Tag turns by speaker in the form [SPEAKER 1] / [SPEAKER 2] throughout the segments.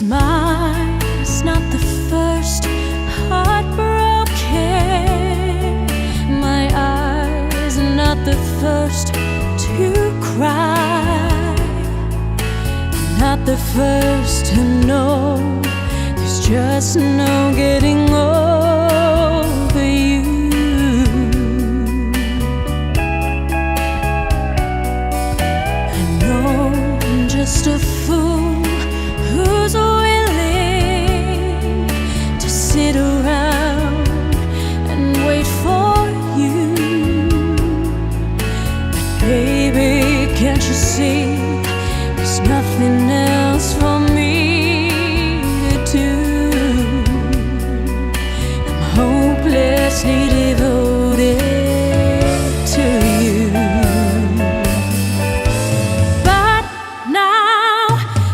[SPEAKER 1] Mine is not the first heartbroken. My eyes are not the first to cry. Not the first to know there's just no getting over you. I know I'm just a fool who's willing to sit around and wait for you. But baby, can't you see there's nothing else for me to do? I'm hopelessly devoted to you. But now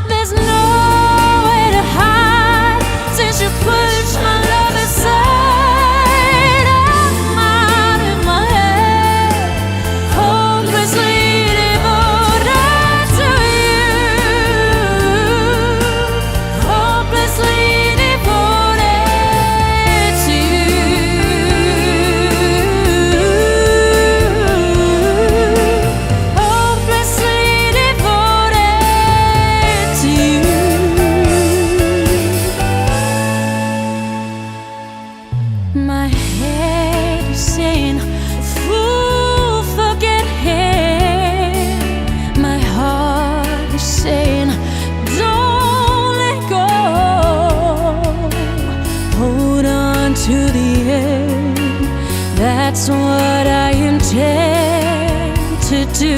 [SPEAKER 1] there's nowhere to hide since you pushed my love aside. I'm out of my head, hopelessly devoted to you. Hopelessly devoted to you. Hopelessly devoted to you. My head is saying, fool, forget him. My heart is saying, don't let go. Hold on to the end. That's what I intend to do.